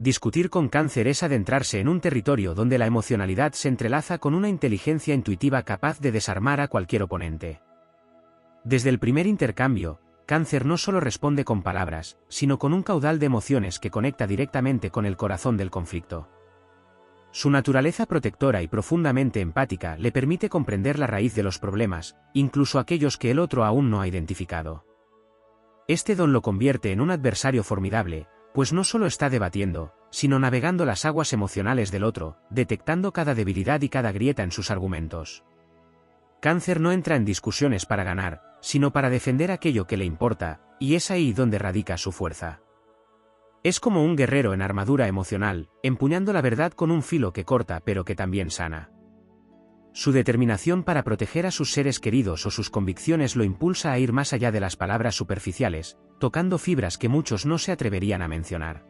Discutir con Cáncer es adentrarse en un territorio donde la emocionalidad se entrelaza con una inteligencia intuitiva capaz de desarmar a cualquier oponente. Desde el primer intercambio, Cáncer no solo responde con palabras, sino con un caudal de emociones que conecta directamente con el corazón del conflicto. Su naturaleza protectora y profundamente empática le permite comprender la raíz de los problemas, incluso aquellos que el otro aún no ha identificado. Este don lo convierte en un adversario formidable, pues no solo está debatiendo, sino navegando las aguas emocionales del otro, detectando cada debilidad y cada grieta en sus argumentos. Cáncer no entra en discusiones para ganar, sino para defender aquello que le importa, y es ahí donde radica su fuerza. Es como un guerrero en armadura emocional, empuñando la verdad con un filo que corta pero que también sana. Su determinación para proteger a sus seres queridos o sus convicciones lo impulsa a ir más allá de las palabras superficiales, tocando fibras que muchos no se atreverían a mencionar.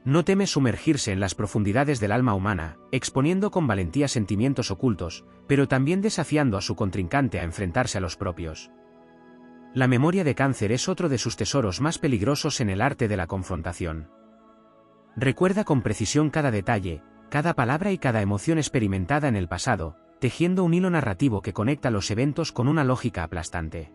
No teme sumergirse en las profundidades del alma humana, exponiendo con valentía sentimientos ocultos, pero también desafiando a su contrincante a enfrentarse a los propios. La memoria de Cáncer es otro de sus tesoros más peligrosos en el arte de la confrontación. Recuerda con precisión cada detalle, cada palabra y cada emoción experimentada en el pasado, tejiendo un hilo narrativo que conecta los eventos con una lógica aplastante.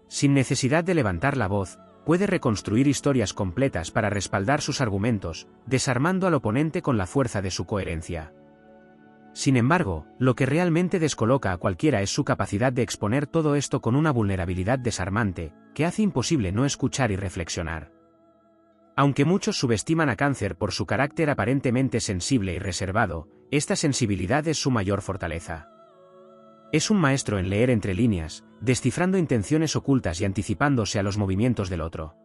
Sin necesidad de levantar la voz, puede reconstruir historias completas para respaldar sus argumentos, desarmando al oponente con la fuerza de su coherencia. Sin embargo, lo que realmente descoloca a cualquiera es su capacidad de exponer todo esto con una vulnerabilidad desarmante, que hace imposible no escuchar y reflexionar. Aunque muchos subestiman a Cáncer por su carácter aparentemente sensible y reservado, esta sensibilidad es su mayor fortaleza. Es un maestro en leer entre líneas, descifrando intenciones ocultas y anticipándose a los movimientos del otro.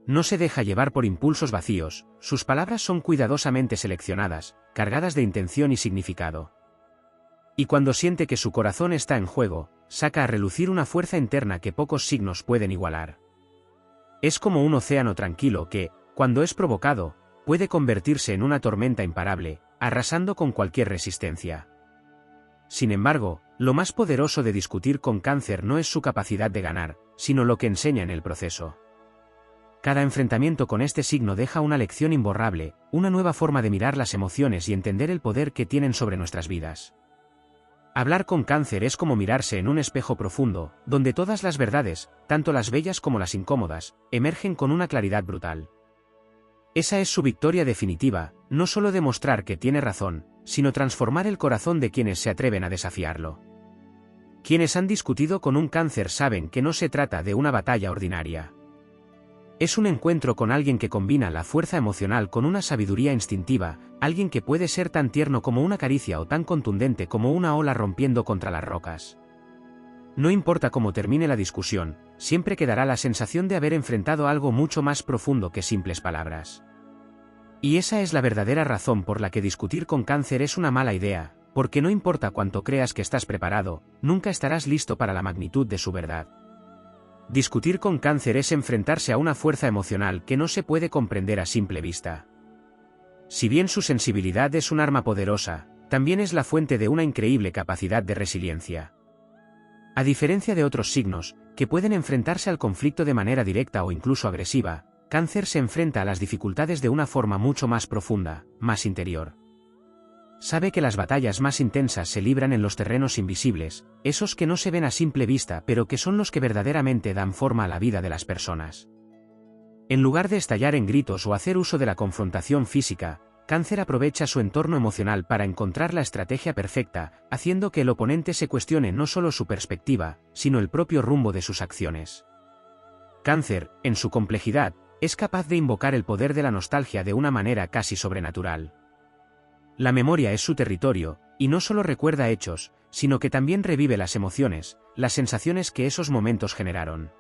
No se deja llevar por impulsos vacíos, sus palabras son cuidadosamente seleccionadas, cargadas de intención y significado. Y cuando siente que su corazón está en juego, saca a relucir una fuerza interna que pocos signos pueden igualar. Es como un océano tranquilo que, cuando es provocado, puede convertirse en una tormenta imparable, arrasando con cualquier resistencia. Sin embargo, lo más poderoso de discutir con Cáncer no es su capacidad de ganar, sino lo que enseña en el proceso. Cada enfrentamiento con este signo deja una lección imborrable, una nueva forma de mirar las emociones y entender el poder que tienen sobre nuestras vidas. Hablar con Cáncer es como mirarse en un espejo profundo, donde todas las verdades, tanto las bellas como las incómodas, emergen con una claridad brutal. Esa es su victoria definitiva, no solo demostrar que tiene razón, sino transformar el corazón de quienes se atreven a desafiarlo. Quienes han discutido con un Cáncer saben que no se trata de una batalla ordinaria. Es un encuentro con alguien que combina la fuerza emocional con una sabiduría instintiva, alguien que puede ser tan tierno como una caricia o tan contundente como una ola rompiendo contra las rocas. No importa cómo termine la discusión, siempre quedará la sensación de haber enfrentado algo mucho más profundo que simples palabras. Y esa es la verdadera razón por la que discutir con Cáncer es una mala idea, porque no importa cuánto creas que estás preparado, nunca estarás listo para la magnitud de su verdad. Discutir con Cáncer es enfrentarse a una fuerza emocional que no se puede comprender a simple vista. Si bien su sensibilidad es un arma poderosa, también es la fuente de una increíble capacidad de resiliencia. A diferencia de otros signos, que pueden enfrentarse al conflicto de manera directa o incluso agresiva, Cáncer se enfrenta a las dificultades de una forma mucho más profunda, más interior. Sabe que las batallas más intensas se libran en los terrenos invisibles, esos que no se ven a simple vista pero que son los que verdaderamente dan forma a la vida de las personas. En lugar de estallar en gritos o hacer uso de la confrontación física, Cáncer aprovecha su entorno emocional para encontrar la estrategia perfecta, haciendo que el oponente se cuestione no solo su perspectiva, sino el propio rumbo de sus acciones. Cáncer, en su complejidad, es capaz de invocar el poder de la nostalgia de una manera casi sobrenatural. La memoria es su territorio, y no solo recuerda hechos, sino que también revive las emociones, las sensaciones que esos momentos generaron.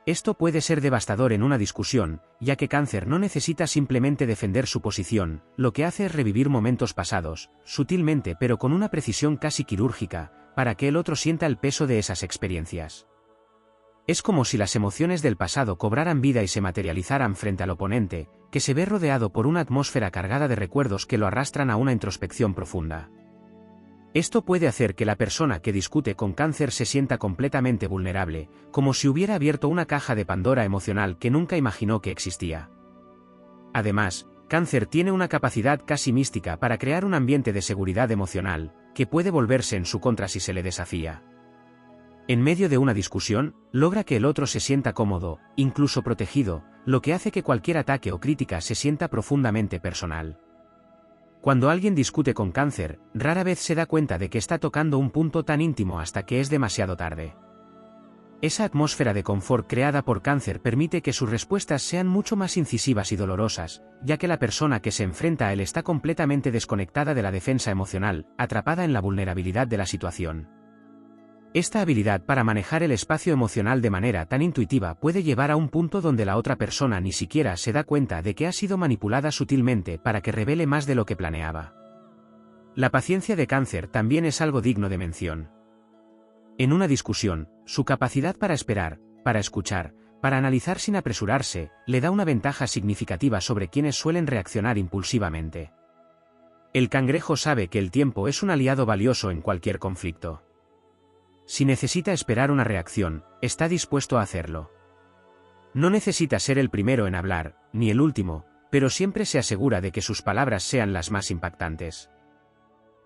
Esto puede ser devastador en una discusión, ya que Cáncer no necesita simplemente defender su posición, lo que hace es revivir momentos pasados, sutilmente pero con una precisión casi quirúrgica, para que el otro sienta el peso de esas experiencias. Es como si las emociones del pasado cobraran vida y se materializaran frente al oponente, que se ve rodeado por una atmósfera cargada de recuerdos que lo arrastran a una introspección profunda. Esto puede hacer que la persona que discute con Cáncer se sienta completamente vulnerable, como si hubiera abierto una caja de Pandora emocional que nunca imaginó que existía. Además, Cáncer tiene una capacidad casi mística para crear un ambiente de seguridad emocional, que puede volverse en su contra si se le desafía. En medio de una discusión, logra que el otro se sienta cómodo, incluso protegido, lo que hace que cualquier ataque o crítica se sienta profundamente personal. Cuando alguien discute con Cáncer, rara vez se da cuenta de que está tocando un punto tan íntimo hasta que es demasiado tarde. Esa atmósfera de confort creada por Cáncer permite que sus respuestas sean mucho más incisivas y dolorosas, ya que la persona que se enfrenta a él está completamente desconectada de la defensa emocional, atrapada en la vulnerabilidad de la situación. Esta habilidad para manejar el espacio emocional de manera tan intuitiva puede llevar a un punto donde la otra persona ni siquiera se da cuenta de que ha sido manipulada sutilmente para que revele más de lo que planeaba. La paciencia de Cáncer también es algo digno de mención. En una discusión, su capacidad para esperar, para escuchar, para analizar sin apresurarse, le da una ventaja significativa sobre quienes suelen reaccionar impulsivamente. El cangrejo sabe que el tiempo es un aliado valioso en cualquier conflicto. Si necesita esperar una reacción, está dispuesto a hacerlo. No necesita ser el primero en hablar, ni el último, pero siempre se asegura de que sus palabras sean las más impactantes.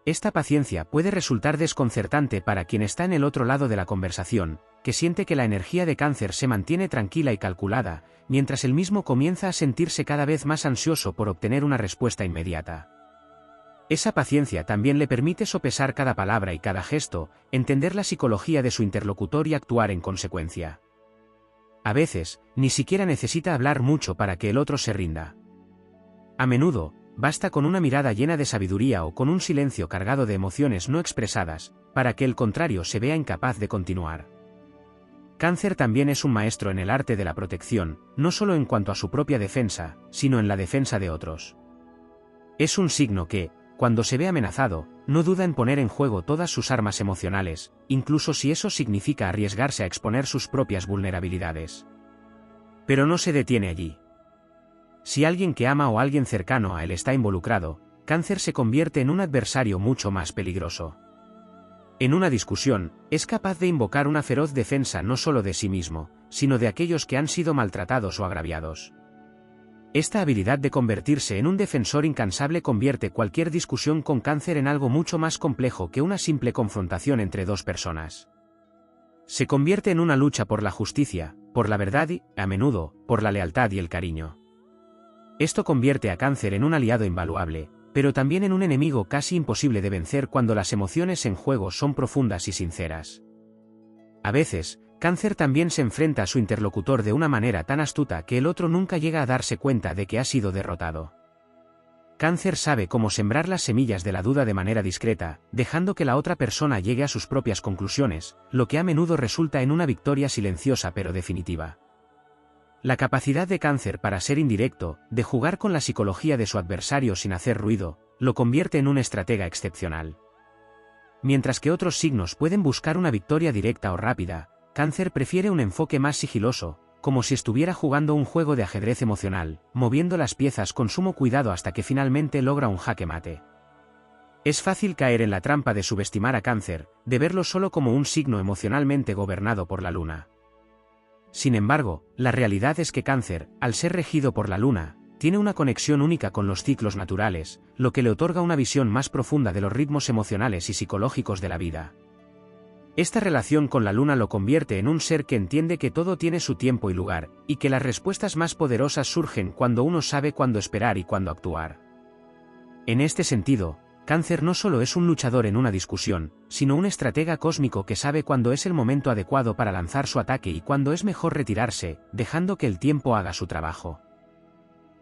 Esta paciencia puede resultar desconcertante para quien está en el otro lado de la conversación, que siente que la energía de Cáncer se mantiene tranquila y calculada, mientras él mismo comienza a sentirse cada vez más ansioso por obtener una respuesta inmediata. Esa paciencia también le permite sopesar cada palabra y cada gesto, entender la psicología de su interlocutor y actuar en consecuencia. A veces, ni siquiera necesita hablar mucho para que el otro se rinda. A menudo, basta con una mirada llena de sabiduría o con un silencio cargado de emociones no expresadas, para que el contrario se vea incapaz de continuar. Cáncer también es un maestro en el arte de la protección, no solo en cuanto a su propia defensa, sino en la defensa de otros. Es un signo que, cuando se ve amenazado, no duda en poner en juego todas sus armas emocionales, incluso si eso significa arriesgarse a exponer sus propias vulnerabilidades. Pero no se detiene allí. Si alguien que ama o alguien cercano a él está involucrado, Cáncer se convierte en un adversario mucho más peligroso. En una discusión, es capaz de invocar una feroz defensa no solo de sí mismo, sino de aquellos que han sido maltratados o agraviados. Esta habilidad de convertirse en un defensor incansable convierte cualquier discusión con Cáncer en algo mucho más complejo que una simple confrontación entre dos personas. Se convierte en una lucha por la justicia, por la verdad y, a menudo, por la lealtad y el cariño. Esto convierte a Cáncer en un aliado invaluable, pero también en un enemigo casi imposible de vencer cuando las emociones en juego son profundas y sinceras. A veces, Cáncer también se enfrenta a su interlocutor de una manera tan astuta que el otro nunca llega a darse cuenta de que ha sido derrotado. Cáncer sabe cómo sembrar las semillas de la duda de manera discreta, dejando que la otra persona llegue a sus propias conclusiones, lo que a menudo resulta en una victoria silenciosa pero definitiva. La capacidad de Cáncer para ser indirecto, de jugar con la psicología de su adversario sin hacer ruido, lo convierte en un estratega excepcional. Mientras que otros signos pueden buscar una victoria directa o rápida, Cáncer prefiere un enfoque más sigiloso, como si estuviera jugando un juego de ajedrez emocional, moviendo las piezas con sumo cuidado hasta que finalmente logra un jaque mate. Es fácil caer en la trampa de subestimar a Cáncer, de verlo solo como un signo emocionalmente gobernado por la luna. Sin embargo, la realidad es que Cáncer, al ser regido por la luna, tiene una conexión única con los ciclos naturales, lo que le otorga una visión más profunda de los ritmos emocionales y psicológicos de la vida. Esta relación con la luna lo convierte en un ser que entiende que todo tiene su tiempo y lugar, y que las respuestas más poderosas surgen cuando uno sabe cuándo esperar y cuándo actuar. En este sentido, Cáncer no solo es un luchador en una discusión, sino un estratega cósmico que sabe cuándo es el momento adecuado para lanzar su ataque y cuándo es mejor retirarse, dejando que el tiempo haga su trabajo.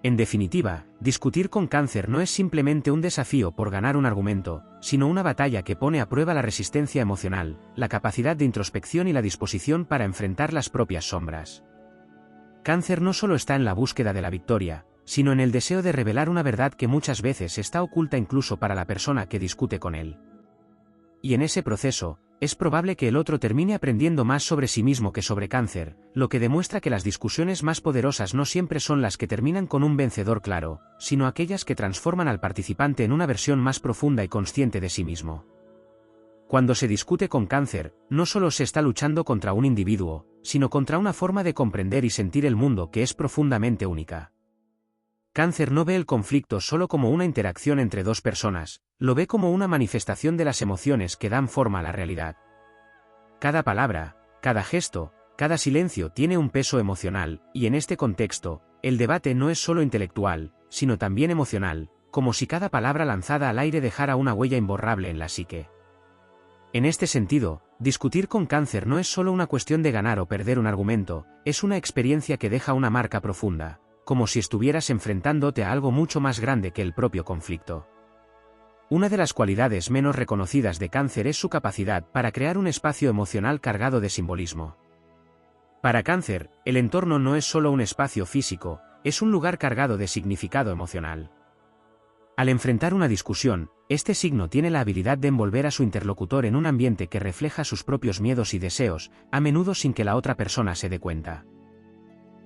En definitiva, discutir con Cáncer no es simplemente un desafío por ganar un argumento, sino una batalla que pone a prueba la resistencia emocional, la capacidad de introspección y la disposición para enfrentar las propias sombras. Cáncer no solo está en la búsqueda de la victoria, sino en el deseo de revelar una verdad que muchas veces está oculta incluso para la persona que discute con él. Y en ese proceso, es probable que el otro termine aprendiendo más sobre sí mismo que sobre Cáncer, lo que demuestra que las discusiones más poderosas no siempre son las que terminan con un vencedor claro, sino aquellas que transforman al participante en una versión más profunda y consciente de sí mismo. Cuando se discute con Cáncer, no solo se está luchando contra un individuo, sino contra una forma de comprender y sentir el mundo que es profundamente única. Cáncer no ve el conflicto solo como una interacción entre dos personas, lo ve como una manifestación de las emociones que dan forma a la realidad. Cada palabra, cada gesto, cada silencio tiene un peso emocional, y en este contexto, el debate no es solo intelectual, sino también emocional, como si cada palabra lanzada al aire dejara una huella imborrable en la psique. En este sentido, discutir con Cáncer no es solo una cuestión de ganar o perder un argumento, es una experiencia que deja una marca profunda, como si estuvieras enfrentándote a algo mucho más grande que el propio conflicto. Una de las cualidades menos reconocidas de Cáncer es su capacidad para crear un espacio emocional cargado de simbolismo. Para Cáncer, el entorno no es solo un espacio físico, es un lugar cargado de significado emocional. Al enfrentar una discusión, este signo tiene la habilidad de envolver a su interlocutor en un ambiente que refleja sus propios miedos y deseos, a menudo sin que la otra persona se dé cuenta.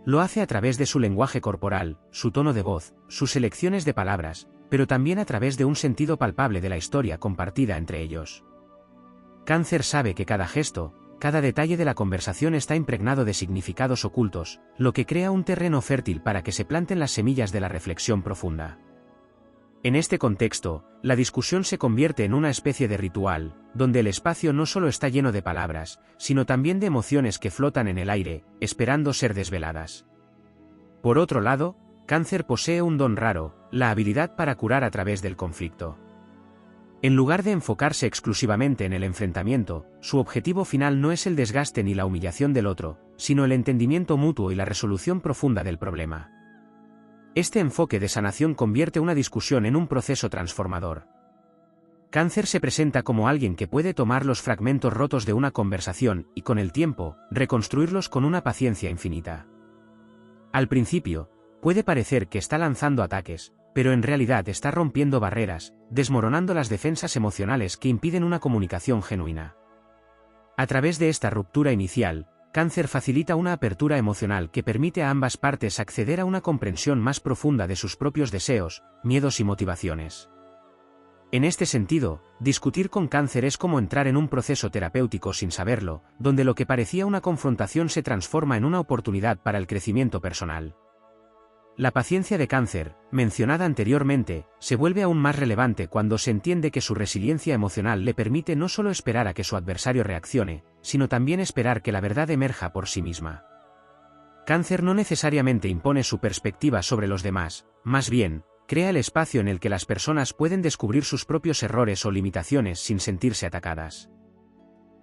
Lo hace a través de su lenguaje corporal, su tono de voz, sus elecciones de palabras, pero también a través de un sentido palpable de la historia compartida entre ellos. Cáncer sabe que cada gesto, cada detalle de la conversación está impregnado de significados ocultos, lo que crea un terreno fértil para que se planten las semillas de la reflexión profunda. En este contexto, la discusión se convierte en una especie de ritual, donde el espacio no solo está lleno de palabras, sino también de emociones que flotan en el aire, esperando ser desveladas. Por otro lado, Cáncer posee un don raro, la habilidad para curar a través del conflicto. En lugar de enfocarse exclusivamente en el enfrentamiento, su objetivo final no es el desgaste ni la humillación del otro, sino el entendimiento mutuo y la resolución profunda del problema. Este enfoque de sanación convierte una discusión en un proceso transformador. Cáncer se presenta como alguien que puede tomar los fragmentos rotos de una conversación y, con el tiempo, reconstruirlos con una paciencia infinita. Al principio, puede parecer que está lanzando ataques, pero en realidad está rompiendo barreras, desmoronando las defensas emocionales que impiden una comunicación genuina. A través de esta ruptura inicial, Cáncer facilita una apertura emocional que permite a ambas partes acceder a una comprensión más profunda de sus propios deseos, miedos y motivaciones. En este sentido, discutir con Cáncer es como entrar en un proceso terapéutico sin saberlo, donde lo que parecía una confrontación se transforma en una oportunidad para el crecimiento personal. La paciencia de Cáncer, mencionada anteriormente, se vuelve aún más relevante cuando se entiende que su resiliencia emocional le permite no solo esperar a que su adversario reaccione, sino también esperar que la verdad emerja por sí misma. Cáncer no necesariamente impone su perspectiva sobre los demás, más bien, crea el espacio en el que las personas pueden descubrir sus propios errores o limitaciones sin sentirse atacadas.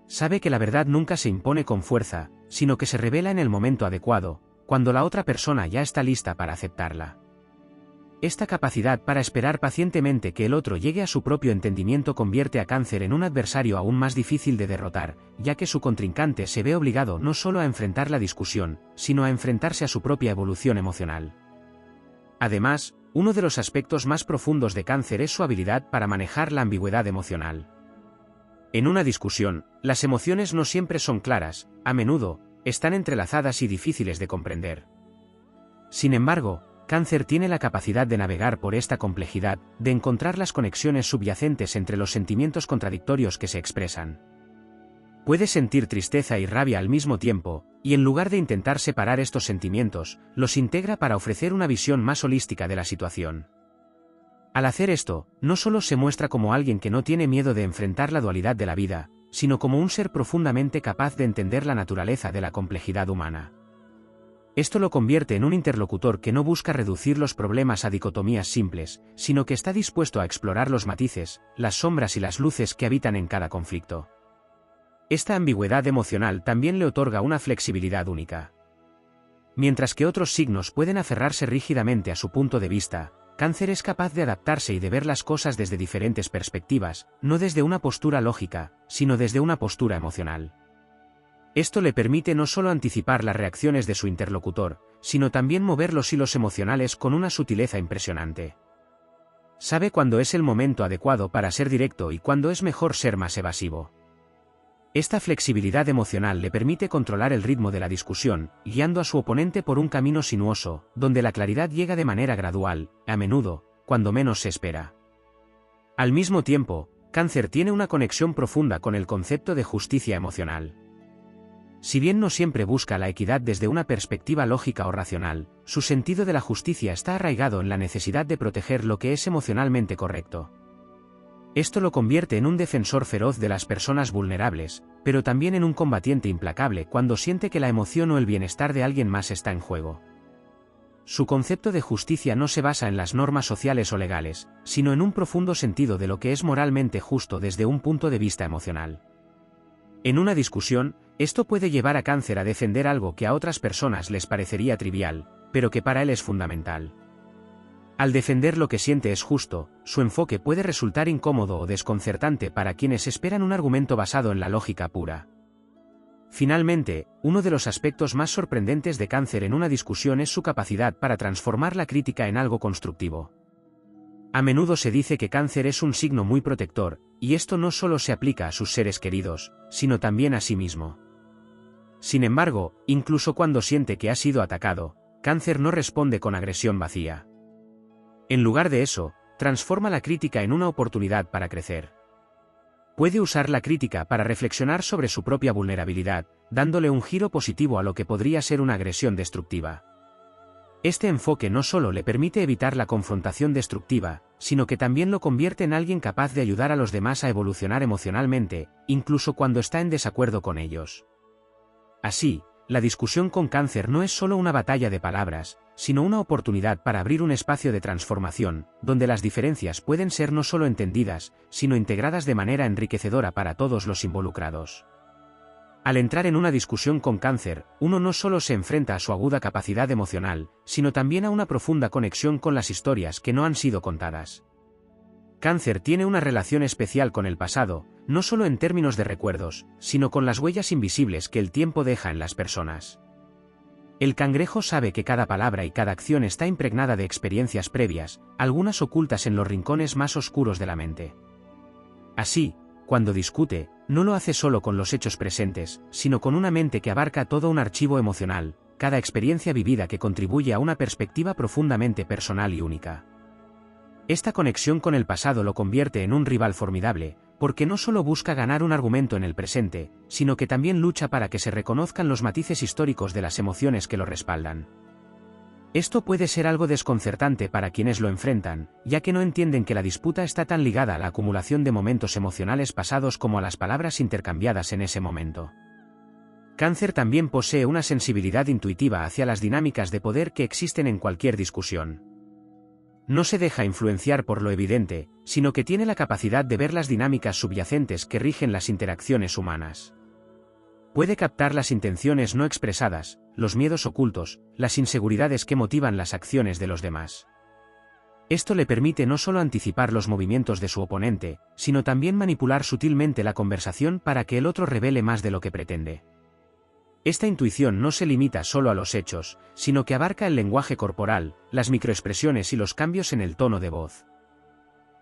Sabe que la verdad nunca se impone con fuerza, sino que se revela en el momento adecuado, cuando la otra persona ya está lista para aceptarla. Esta capacidad para esperar pacientemente que el otro llegue a su propio entendimiento convierte a Cáncer en un adversario aún más difícil de derrotar, ya que su contrincante se ve obligado no solo a enfrentar la discusión, sino a enfrentarse a su propia evolución emocional. Además, uno de los aspectos más profundos de Cáncer es su habilidad para manejar la ambigüedad emocional. En una discusión, las emociones no siempre son claras, a menudo, están entrelazadas y difíciles de comprender. Sin embargo, Cáncer tiene la capacidad de navegar por esta complejidad, de encontrar las conexiones subyacentes entre los sentimientos contradictorios que se expresan. Puede sentir tristeza y rabia al mismo tiempo, y en lugar de intentar separar estos sentimientos, los integra para ofrecer una visión más holística de la situación. Al hacer esto, no solo se muestra como alguien que no tiene miedo de enfrentar la dualidad de la vida, sino como un ser profundamente capaz de entender la naturaleza de la complejidad humana. Esto lo convierte en un interlocutor que no busca reducir los problemas a dicotomías simples, sino que está dispuesto a explorar los matices, las sombras y las luces que habitan en cada conflicto. Esta ambigüedad emocional también le otorga una flexibilidad única. Mientras que otros signos pueden aferrarse rígidamente a su punto de vista, Cáncer es capaz de adaptarse y de ver las cosas desde diferentes perspectivas, no desde una postura lógica, sino desde una postura emocional. Esto le permite no solo anticipar las reacciones de su interlocutor, sino también mover los hilos emocionales con una sutileza impresionante. Sabe cuándo es el momento adecuado para ser directo y cuándo es mejor ser más evasivo. Esta flexibilidad emocional le permite controlar el ritmo de la discusión, guiando a su oponente por un camino sinuoso, donde la claridad llega de manera gradual, a menudo, cuando menos se espera. Al mismo tiempo, Cáncer tiene una conexión profunda con el concepto de justicia emocional. Si bien no siempre busca la equidad desde una perspectiva lógica o racional, su sentido de la justicia está arraigado en la necesidad de proteger lo que es emocionalmente correcto. Esto lo convierte en un defensor feroz de las personas vulnerables, pero también en un combatiente implacable cuando siente que la emoción o el bienestar de alguien más está en juego. Su concepto de justicia no se basa en las normas sociales o legales, sino en un profundo sentido de lo que es moralmente justo desde un punto de vista emocional. En una discusión, esto puede llevar a Cáncer a defender algo que a otras personas les parecería trivial, pero que para él es fundamental. Al defender lo que siente es justo, su enfoque puede resultar incómodo o desconcertante para quienes esperan un argumento basado en la lógica pura. Finalmente, uno de los aspectos más sorprendentes de Cáncer en una discusión es su capacidad para transformar la crítica en algo constructivo. A menudo se dice que Cáncer es un signo muy protector, y esto no solo se aplica a sus seres queridos, sino también a sí mismo. Sin embargo, incluso cuando siente que ha sido atacado, Cáncer no responde con agresión vacía. En lugar de eso, transforma la crítica en una oportunidad para crecer. Puede usar la crítica para reflexionar sobre su propia vulnerabilidad, dándole un giro positivo a lo que podría ser una agresión destructiva. Este enfoque no solo le permite evitar la confrontación destructiva, sino que también lo convierte en alguien capaz de ayudar a los demás a evolucionar emocionalmente, incluso cuando está en desacuerdo con ellos. Así, la discusión con Cáncer no es solo una batalla de palabras, sino una oportunidad para abrir un espacio de transformación, donde las diferencias pueden ser no solo entendidas, sino integradas de manera enriquecedora para todos los involucrados. Al entrar en una discusión con Cáncer, uno no solo se enfrenta a su aguda capacidad emocional, sino también a una profunda conexión con las historias que no han sido contadas. Cáncer tiene una relación especial con el pasado, no solo en términos de recuerdos, sino con las huellas invisibles que el tiempo deja en las personas. El cangrejo sabe que cada palabra y cada acción está impregnada de experiencias previas, algunas ocultas en los rincones más oscuros de la mente. Así, cuando discute, no lo hace solo con los hechos presentes, sino con una mente que abarca todo un archivo emocional, cada experiencia vivida que contribuye a una perspectiva profundamente personal y única. Esta conexión con el pasado lo convierte en un rival formidable, porque no solo busca ganar un argumento en el presente, sino que también lucha para que se reconozcan los matices históricos de las emociones que lo respaldan. Esto puede ser algo desconcertante para quienes lo enfrentan, ya que no entienden que la disputa está tan ligada a la acumulación de momentos emocionales pasados como a las palabras intercambiadas en ese momento. Cáncer también posee una sensibilidad intuitiva hacia las dinámicas de poder que existen en cualquier discusión. No se deja influenciar por lo evidente, sino que tiene la capacidad de ver las dinámicas subyacentes que rigen las interacciones humanas. Puede captar las intenciones no expresadas, los miedos ocultos, las inseguridades que motivan las acciones de los demás. Esto le permite no solo anticipar los movimientos de su oponente, sino también manipular sutilmente la conversación para que el otro revele más de lo que pretende. Esta intuición no se limita solo a los hechos, sino que abarca el lenguaje corporal, las microexpresiones y los cambios en el tono de voz.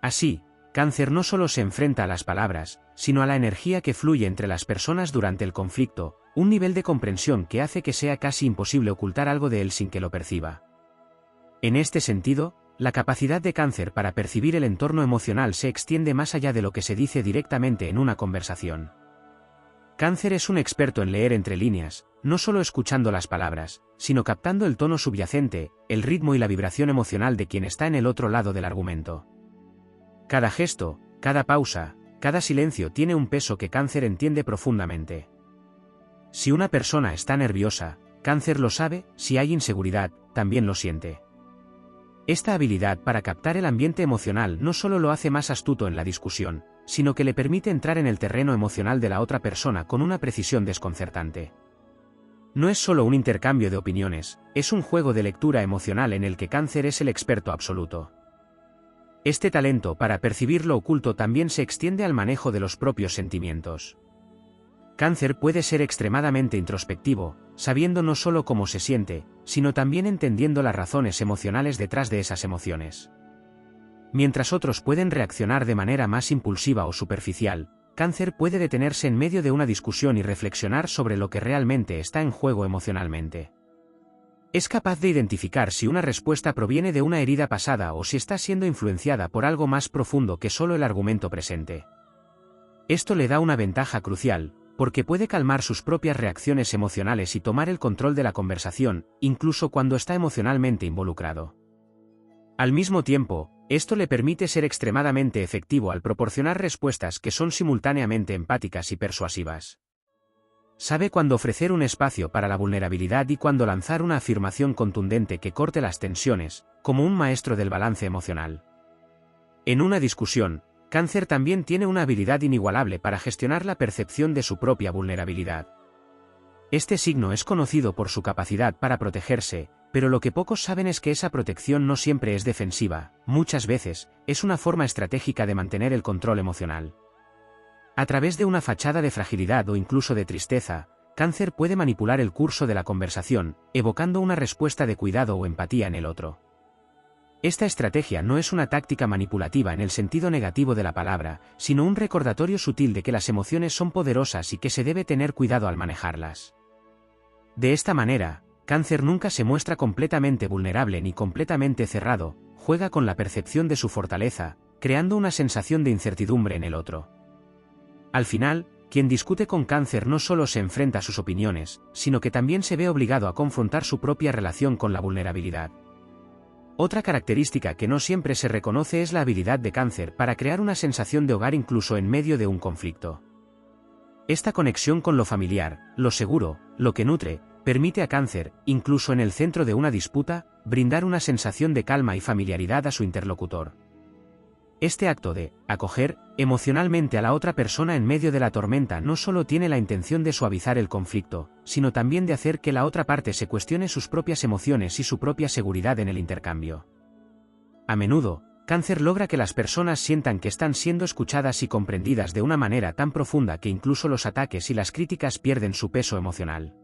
Así, Cáncer no solo se enfrenta a las palabras, sino a la energía que fluye entre las personas durante el conflicto, un nivel de comprensión que hace que sea casi imposible ocultar algo de él sin que lo perciba. En este sentido, la capacidad de Cáncer para percibir el entorno emocional se extiende más allá de lo que se dice directamente en una conversación. Cáncer es un experto en leer entre líneas, no solo escuchando las palabras, sino captando el tono subyacente, el ritmo y la vibración emocional de quien está en el otro lado del argumento. Cada gesto, cada pausa, cada silencio tiene un peso que Cáncer entiende profundamente. Si una persona está nerviosa, Cáncer lo sabe, si hay inseguridad, también lo siente. Esta habilidad para captar el ambiente emocional no solo lo hace más astuto en la discusión, sino que le permite entrar en el terreno emocional de la otra persona con una precisión desconcertante. No es solo un intercambio de opiniones, es un juego de lectura emocional en el que Cáncer es el experto absoluto. Este talento para percibir lo oculto también se extiende al manejo de los propios sentimientos. Cáncer puede ser extremadamente introspectivo, sabiendo no solo cómo se siente, sino también entendiendo las razones emocionales detrás de esas emociones. Mientras otros pueden reaccionar de manera más impulsiva o superficial, Cáncer puede detenerse en medio de una discusión y reflexionar sobre lo que realmente está en juego emocionalmente. Es capaz de identificar si una respuesta proviene de una herida pasada o si está siendo influenciada por algo más profundo que solo el argumento presente. Esto le da una ventaja crucial, porque puede calmar sus propias reacciones emocionales y tomar el control de la conversación, incluso cuando está emocionalmente involucrado. Al mismo tiempo, esto le permite ser extremadamente efectivo al proporcionar respuestas que son simultáneamente empáticas y persuasivas. Sabe cuándo ofrecer un espacio para la vulnerabilidad y cuándo lanzar una afirmación contundente que corte las tensiones, como un maestro del balance emocional. En una discusión, Cáncer también tiene una habilidad inigualable para gestionar la percepción de su propia vulnerabilidad. Este signo es conocido por su capacidad para protegerse, pero lo que pocos saben es que esa protección no siempre es defensiva, muchas veces, es una forma estratégica de mantener el control emocional. A través de una fachada de fragilidad o incluso de tristeza, Cáncer puede manipular el curso de la conversación, evocando una respuesta de cuidado o empatía en el otro. Esta estrategia no es una táctica manipulativa en el sentido negativo de la palabra, sino un recordatorio sutil de que las emociones son poderosas y que se debe tener cuidado al manejarlas. De esta manera, Cáncer nunca se muestra completamente vulnerable ni completamente cerrado, juega con la percepción de su fortaleza, creando una sensación de incertidumbre en el otro. Al final, quien discute con Cáncer no solo se enfrenta a sus opiniones, sino que también se ve obligado a confrontar su propia relación con la vulnerabilidad. Otra característica que no siempre se reconoce es la habilidad de Cáncer para crear una sensación de hogar incluso en medio de un conflicto. Esta conexión con lo familiar, lo seguro, lo que nutre, permite a Cáncer, incluso en el centro de una disputa, brindar una sensación de calma y familiaridad a su interlocutor. Este acto de acoger emocionalmente a la otra persona en medio de la tormenta no solo tiene la intención de suavizar el conflicto, sino también de hacer que la otra parte se cuestione sus propias emociones y su propia seguridad en el intercambio. A menudo, Cáncer logra que las personas sientan que están siendo escuchadas y comprendidas de una manera tan profunda que incluso los ataques y las críticas pierden su peso emocional.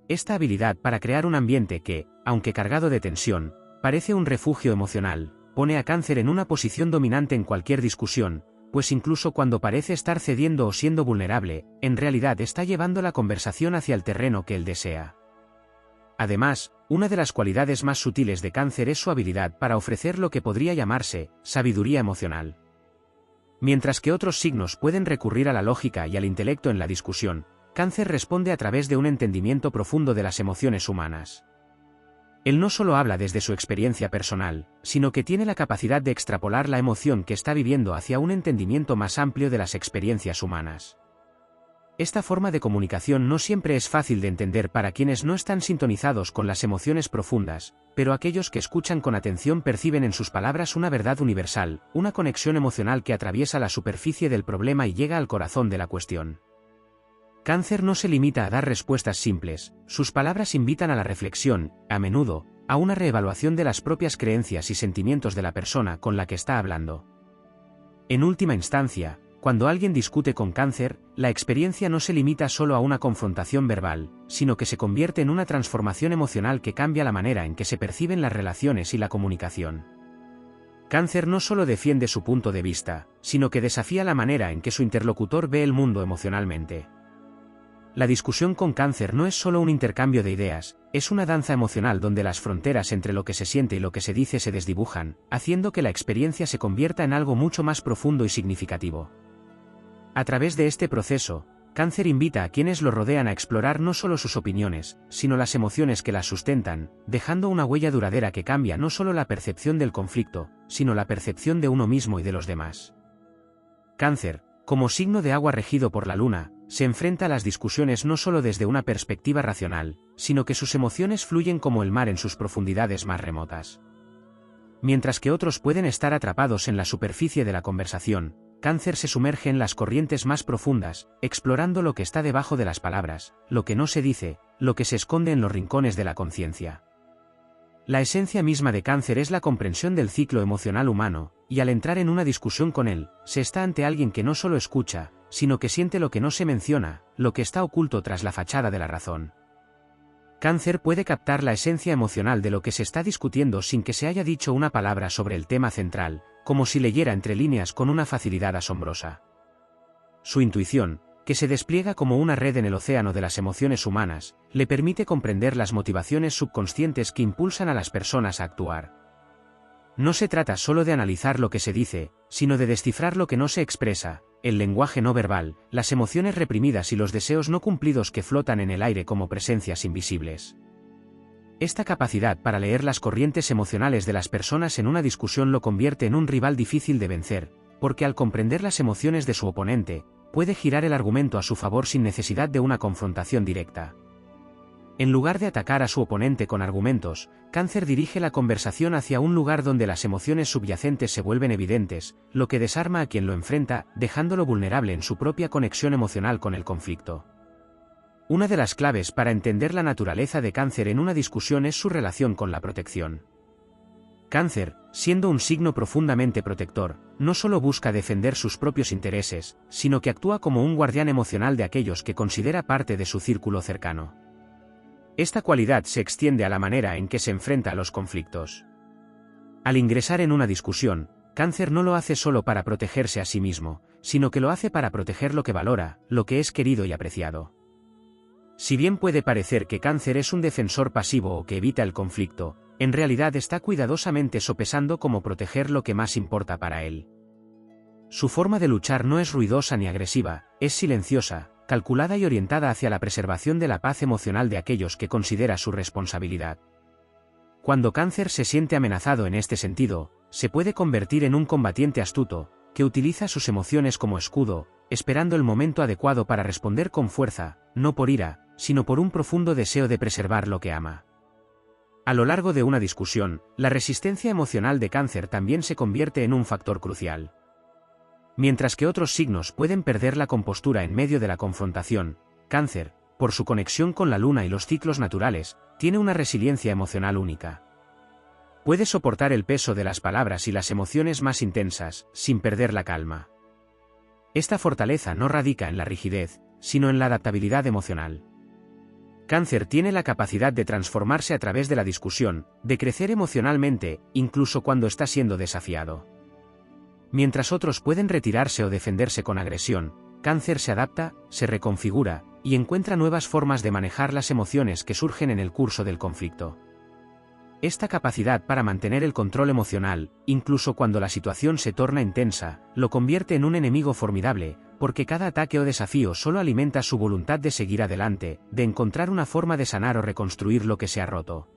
Esta habilidad para crear un ambiente que, aunque cargado de tensión, parece un refugio emocional, pone a Cáncer en una posición dominante en cualquier discusión, pues incluso cuando parece estar cediendo o siendo vulnerable, en realidad está llevando la conversación hacia el terreno que él desea. Además, una de las cualidades más sutiles de Cáncer es su habilidad para ofrecer lo que podría llamarse sabiduría emocional. Mientras que otros signos pueden recurrir a la lógica y al intelecto en la discusión, Cáncer responde a través de un entendimiento profundo de las emociones humanas. Él no solo habla desde su experiencia personal, sino que tiene la capacidad de extrapolar la emoción que está viviendo hacia un entendimiento más amplio de las experiencias humanas. Esta forma de comunicación no siempre es fácil de entender para quienes no están sintonizados con las emociones profundas, pero aquellos que escuchan con atención perciben en sus palabras una verdad universal, una conexión emocional que atraviesa la superficie del problema y llega al corazón de la cuestión. Cáncer no se limita a dar respuestas simples, sus palabras invitan a la reflexión, a menudo, a una reevaluación de las propias creencias y sentimientos de la persona con la que está hablando. En última instancia, cuando alguien discute con Cáncer, la experiencia no se limita solo a una confrontación verbal, sino que se convierte en una transformación emocional que cambia la manera en que se perciben las relaciones y la comunicación. Cáncer no solo defiende su punto de vista, sino que desafía la manera en que su interlocutor ve el mundo emocionalmente. La discusión con Cáncer no es solo un intercambio de ideas, es una danza emocional donde las fronteras entre lo que se siente y lo que se dice se desdibujan, haciendo que la experiencia se convierta en algo mucho más profundo y significativo. A través de este proceso, Cáncer invita a quienes lo rodean a explorar no solo sus opiniones, sino las emociones que las sustentan, dejando una huella duradera que cambia no solo la percepción del conflicto, sino la percepción de uno mismo y de los demás. Cáncer, como signo de agua regido por la luna, se enfrenta a las discusiones no solo desde una perspectiva racional, sino que sus emociones fluyen como el mar en sus profundidades más remotas. Mientras que otros pueden estar atrapados en la superficie de la conversación, Cáncer se sumerge en las corrientes más profundas, explorando lo que está debajo de las palabras, lo que no se dice, lo que se esconde en los rincones de la conciencia. La esencia misma de Cáncer es la comprensión del ciclo emocional humano, y al entrar en una discusión con él, se está ante alguien que no solo escucha, sino que siente lo que no se menciona, lo que está oculto tras la fachada de la razón. Cáncer puede captar la esencia emocional de lo que se está discutiendo sin que se haya dicho una palabra sobre el tema central, como si leyera entre líneas con una facilidad asombrosa. Su intuición, que se despliega como una red en el océano de las emociones humanas, le permite comprender las motivaciones subconscientes que impulsan a las personas a actuar. No se trata solo de analizar lo que se dice, sino de descifrar lo que no se expresa, el lenguaje no verbal, las emociones reprimidas y los deseos no cumplidos que flotan en el aire como presencias invisibles. Esta capacidad para leer las corrientes emocionales de las personas en una discusión lo convierte en un rival difícil de vencer, porque al comprender las emociones de su oponente, puede girar el argumento a su favor sin necesidad de una confrontación directa. En lugar de atacar a su oponente con argumentos, Cáncer dirige la conversación hacia un lugar donde las emociones subyacentes se vuelven evidentes, lo que desarma a quien lo enfrenta, dejándolo vulnerable en su propia conexión emocional con el conflicto. Una de las claves para entender la naturaleza de Cáncer en una discusión es su relación con la protección. Cáncer, siendo un signo profundamente protector, no solo busca defender sus propios intereses, sino que actúa como un guardián emocional de aquellos que considera parte de su círculo cercano. Esta cualidad se extiende a la manera en que se enfrenta a los conflictos. Al ingresar en una discusión, Cáncer no lo hace solo para protegerse a sí mismo, sino que lo hace para proteger lo que valora, lo que es querido y apreciado. Si bien puede parecer que Cáncer es un defensor pasivo o que evita el conflicto, en realidad está cuidadosamente sopesando cómo proteger lo que más importa para él. Su forma de luchar no es ruidosa ni agresiva, es silenciosa, calculada y orientada hacia la preservación de la paz emocional de aquellos que considera su responsabilidad. Cuando Cáncer se siente amenazado en este sentido, se puede convertir en un combatiente astuto, que utiliza sus emociones como escudo, esperando el momento adecuado para responder con fuerza, no por ira, sino por un profundo deseo de preservar lo que ama. A lo largo de una discusión, la resistencia emocional de Cáncer también se convierte en un factor crucial. Mientras que otros signos pueden perder la compostura en medio de la confrontación, Cáncer, por su conexión con la luna y los ciclos naturales, tiene una resiliencia emocional única. Puede soportar el peso de las palabras y las emociones más intensas, sin perder la calma. Esta fortaleza no radica en la rigidez, sino en la adaptabilidad emocional. Cáncer tiene la capacidad de transformarse a través de la discusión, de crecer emocionalmente, incluso cuando está siendo desafiado. Mientras otros pueden retirarse o defenderse con agresión, Cáncer se adapta, se reconfigura, y encuentra nuevas formas de manejar las emociones que surgen en el curso del conflicto. Esta capacidad para mantener el control emocional, incluso cuando la situación se torna intensa, lo convierte en un enemigo formidable, porque cada ataque o desafío solo alimenta su voluntad de seguir adelante, de encontrar una forma de sanar o reconstruir lo que se ha roto.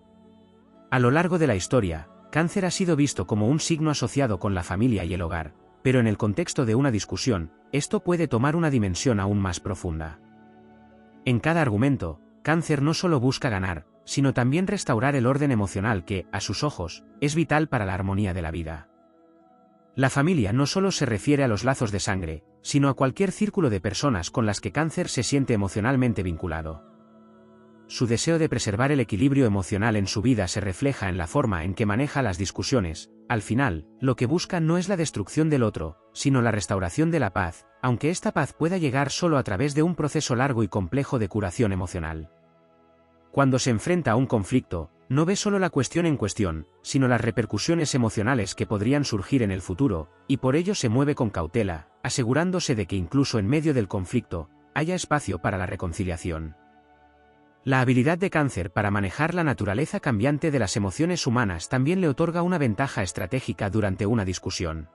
A lo largo de la historia, Cáncer ha sido visto como un signo asociado con la familia y el hogar, pero en el contexto de una discusión, esto puede tomar una dimensión aún más profunda. En cada argumento, Cáncer no solo busca ganar, sino también restaurar el orden emocional que, a sus ojos, es vital para la armonía de la vida. La familia no solo se refiere a los lazos de sangre, sino a cualquier círculo de personas con las que Cáncer se siente emocionalmente vinculado. Su deseo de preservar el equilibrio emocional en su vida se refleja en la forma en que maneja las discusiones. Al final, lo que busca no es la destrucción del otro, sino la restauración de la paz, aunque esta paz pueda llegar solo a través de un proceso largo y complejo de curación emocional. Cuando se enfrenta a un conflicto, no ve solo la cuestión en cuestión, sino las repercusiones emocionales que podrían surgir en el futuro, y por ello se mueve con cautela, asegurándose de que incluso en medio del conflicto, haya espacio para la reconciliación. La habilidad de Cáncer para manejar la naturaleza cambiante de las emociones humanas también le otorga una ventaja estratégica durante una discusión.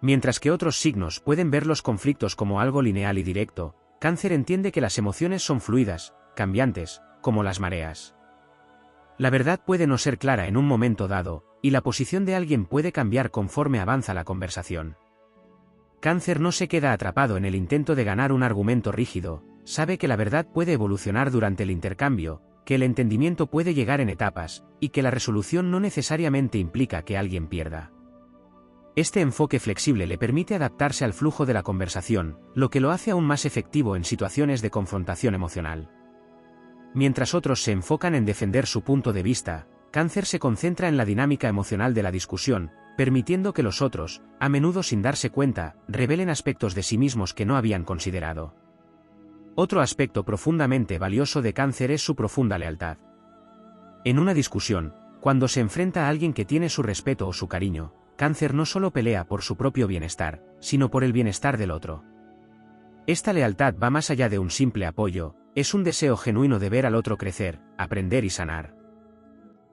Mientras que otros signos pueden ver los conflictos como algo lineal y directo, Cáncer entiende que las emociones son fluidas, cambiantes, como las mareas. La verdad puede no ser clara en un momento dado, y la posición de alguien puede cambiar conforme avanza la conversación. Cáncer no se queda atrapado en el intento de ganar un argumento rígido, sabe que la verdad puede evolucionar durante el intercambio, que el entendimiento puede llegar en etapas, y que la resolución no necesariamente implica que alguien pierda. Este enfoque flexible le permite adaptarse al flujo de la conversación, lo que lo hace aún más efectivo en situaciones de confrontación emocional. Mientras otros se enfocan en defender su punto de vista, Cáncer se concentra en la dinámica emocional de la discusión, permitiendo que los otros, a menudo sin darse cuenta, revelen aspectos de sí mismos que no habían considerado. Otro aspecto profundamente valioso de Cáncer es su profunda lealtad. En una discusión, cuando se enfrenta a alguien que tiene su respeto o su cariño, Cáncer no solo pelea por su propio bienestar, sino por el bienestar del otro. Esta lealtad va más allá de un simple apoyo, es un deseo genuino de ver al otro crecer, aprender y sanar.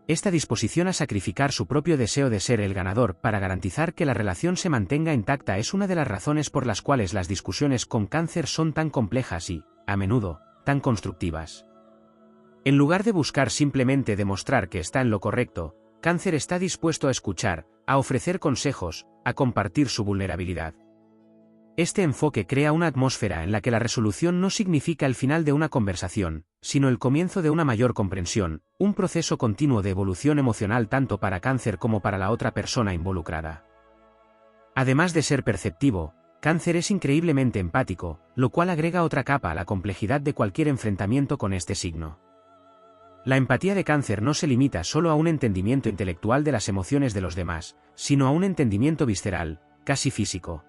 Esta disposición a sacrificar su propio deseo de ser el ganador para garantizar que la relación se mantenga intacta es una de las razones por las cuales las discusiones con Cáncer son tan complejas y, a menudo, tan constructivas. En lugar de buscar simplemente demostrar que está en lo correcto, Cáncer está dispuesto a escuchar, a ofrecer consejos, a compartir su vulnerabilidad. Este enfoque crea una atmósfera en la que la resolución no significa el final de una conversación, sino el comienzo de una mayor comprensión, un proceso continuo de evolución emocional tanto para Cáncer como para la otra persona involucrada. Además de ser perceptivo, Cáncer es increíblemente empático, lo cual agrega otra capa a la complejidad de cualquier enfrentamiento con este signo. La empatía de Cáncer no se limita solo a un entendimiento intelectual de las emociones de los demás, sino a un entendimiento visceral, casi físico.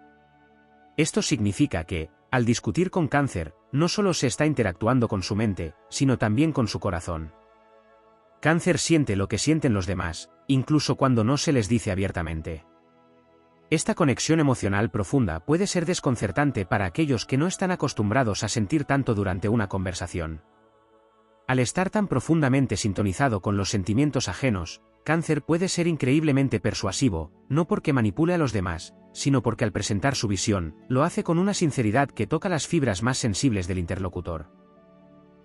Esto significa que, al discutir con Cáncer, no solo se está interactuando con su mente, sino también con su corazón. Cáncer siente lo que sienten los demás, incluso cuando no se les dice abiertamente. Esta conexión emocional profunda puede ser desconcertante para aquellos que no están acostumbrados a sentir tanto durante una conversación. Al estar tan profundamente sintonizado con los sentimientos ajenos, Cáncer puede ser increíblemente persuasivo, no porque manipule a los demás, sino porque al presentar su visión, lo hace con una sinceridad que toca las fibras más sensibles del interlocutor.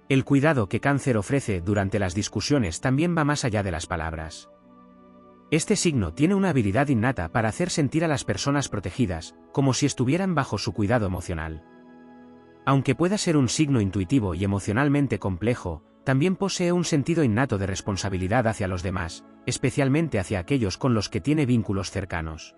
El cuidado que Cáncer ofrece durante las discusiones también va más allá de las palabras. Este signo tiene una habilidad innata para hacer sentir a las personas protegidas, como si estuvieran bajo su cuidado emocional. Aunque pueda ser un signo intuitivo y emocionalmente complejo, también posee un sentido innato de responsabilidad hacia los demás, especialmente hacia aquellos con los que tiene vínculos cercanos.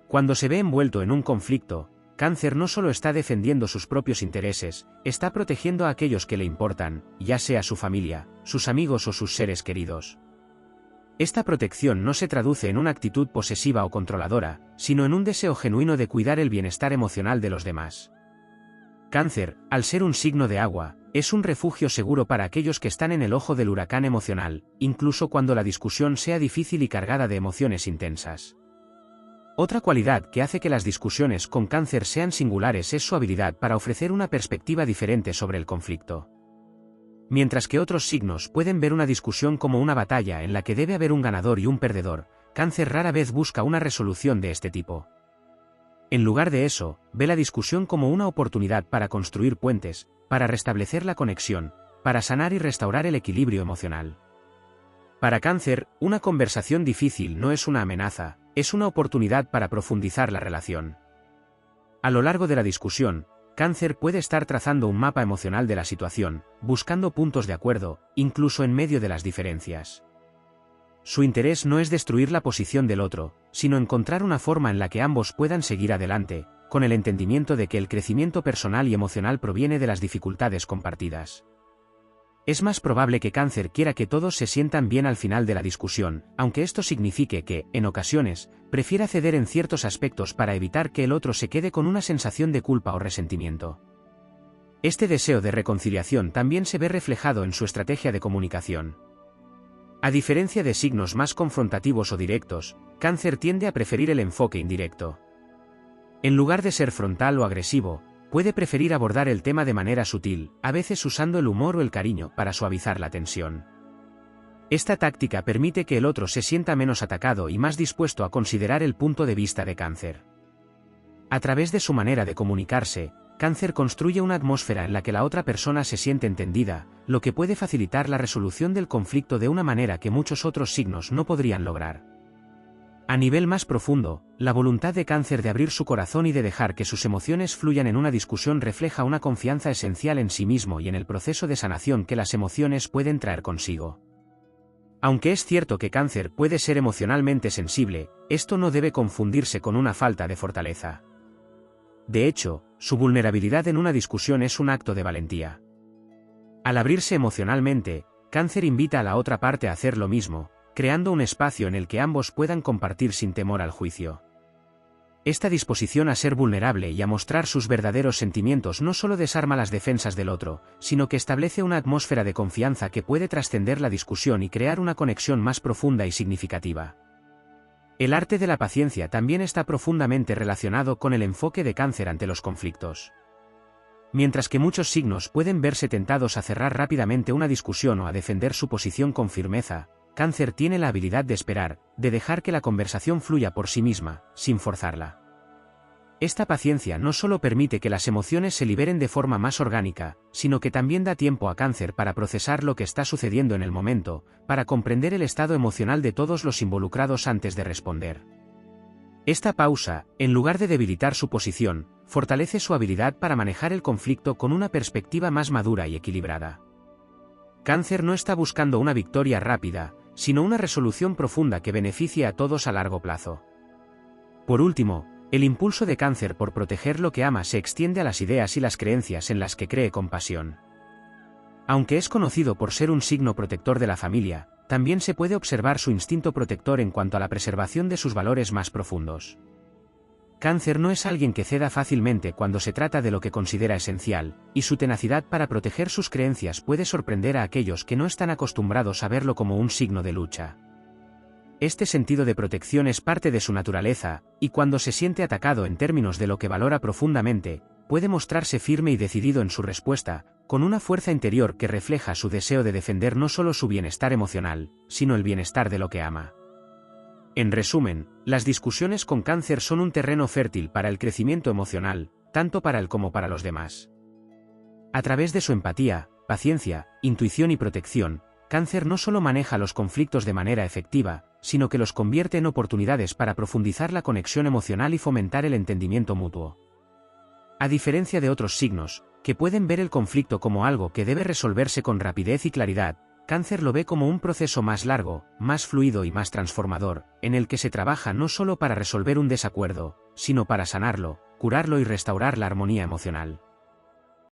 Cuando se ve envuelto en un conflicto, Cáncer no solo está defendiendo sus propios intereses, está protegiendo a aquellos que le importan, ya sea su familia, sus amigos o sus seres queridos. Esta protección no se traduce en una actitud posesiva o controladora, sino en un deseo genuino de cuidar el bienestar emocional de los demás. Cáncer, al ser un signo de agua, es un refugio seguro para aquellos que están en el ojo del huracán emocional, incluso cuando la discusión sea difícil y cargada de emociones intensas. Otra cualidad que hace que las discusiones con Cáncer sean singulares es su habilidad para ofrecer una perspectiva diferente sobre el conflicto. Mientras que otros signos pueden ver una discusión como una batalla en la que debe haber un ganador y un perdedor, Cáncer rara vez busca una resolución de este tipo. En lugar de eso, ve la discusión como una oportunidad para construir puentes, para restablecer la conexión, para sanar y restaurar el equilibrio emocional. Para Cáncer, una conversación difícil no es una amenaza, es una oportunidad para profundizar la relación. A lo largo de la discusión, Cáncer puede estar trazando un mapa emocional de la situación, buscando puntos de acuerdo, incluso en medio de las diferencias. Su interés no es destruir la posición del otro, sino encontrar una forma en la que ambos puedan seguir adelante, con el entendimiento de que el crecimiento personal y emocional proviene de las dificultades compartidas. Es más probable que Cáncer quiera que todos se sientan bien al final de la discusión, aunque esto signifique que, en ocasiones, prefiera ceder en ciertos aspectos para evitar que el otro se quede con una sensación de culpa o resentimiento. Este deseo de reconciliación también se ve reflejado en su estrategia de comunicación. A diferencia de signos más confrontativos o directos, Cáncer tiende a preferir el enfoque indirecto. En lugar de ser frontal o agresivo, puede preferir abordar el tema de manera sutil, a veces usando el humor o el cariño para suavizar la tensión. Esta táctica permite que el otro se sienta menos atacado y más dispuesto a considerar el punto de vista de Cáncer. A través de su manera de comunicarse, Cáncer construye una atmósfera en la que la otra persona se siente entendida, lo que puede facilitar la resolución del conflicto de una manera que muchos otros signos no podrían lograr. A nivel más profundo, la voluntad de Cáncer de abrir su corazón y de dejar que sus emociones fluyan en una discusión refleja una confianza esencial en sí mismo y en el proceso de sanación que las emociones pueden traer consigo. Aunque es cierto que Cáncer puede ser emocionalmente sensible, esto no debe confundirse con una falta de fortaleza. De hecho, su vulnerabilidad en una discusión es un acto de valentía. Al abrirse emocionalmente, Cáncer invita a la otra parte a hacer lo mismo, creando un espacio en el que ambos puedan compartir sin temor al juicio. Esta disposición a ser vulnerable y a mostrar sus verdaderos sentimientos no solo desarma las defensas del otro, sino que establece una atmósfera de confianza que puede trascender la discusión y crear una conexión más profunda y significativa. El arte de la paciencia también está profundamente relacionado con el enfoque de Cáncer ante los conflictos. Mientras que muchos signos pueden verse tentados a cerrar rápidamente una discusión o a defender su posición con firmeza, Cáncer tiene la habilidad de esperar, de dejar que la conversación fluya por sí misma, sin forzarla. Esta paciencia no solo permite que las emociones se liberen de forma más orgánica, sino que también da tiempo a Cáncer para procesar lo que está sucediendo en el momento, para comprender el estado emocional de todos los involucrados antes de responder. Esta pausa, en lugar de debilitar su posición, fortalece su habilidad para manejar el conflicto con una perspectiva más madura y equilibrada. Cáncer no está buscando una victoria rápida, sino una resolución profunda que beneficie a todos a largo plazo. Por último, el impulso de Cáncer por proteger lo que ama se extiende a las ideas y las creencias en las que cree con pasión. Aunque es conocido por ser un signo protector de la familia, también se puede observar su instinto protector en cuanto a la preservación de sus valores más profundos. Cáncer no es alguien que ceda fácilmente cuando se trata de lo que considera esencial, y su tenacidad para proteger sus creencias puede sorprender a aquellos que no están acostumbrados a verlo como un signo de lucha. Este sentido de protección es parte de su naturaleza, y cuando se siente atacado en términos de lo que valora profundamente, puede mostrarse firme y decidido en su respuesta, con una fuerza interior que refleja su deseo de defender no solo su bienestar emocional, sino el bienestar de lo que ama. En resumen, las discusiones con Cáncer son un terreno fértil para el crecimiento emocional, tanto para él como para los demás. A través de su empatía, paciencia, intuición y protección, Cáncer no solo maneja los conflictos de manera efectiva, sino que los convierte en oportunidades para profundizar la conexión emocional y fomentar el entendimiento mutuo. A diferencia de otros signos, que pueden ver el conflicto como algo que debe resolverse con rapidez y claridad, Cáncer lo ve como un proceso más largo, más fluido y más transformador, en el que se trabaja no solo para resolver un desacuerdo, sino para sanarlo, curarlo y restaurar la armonía emocional.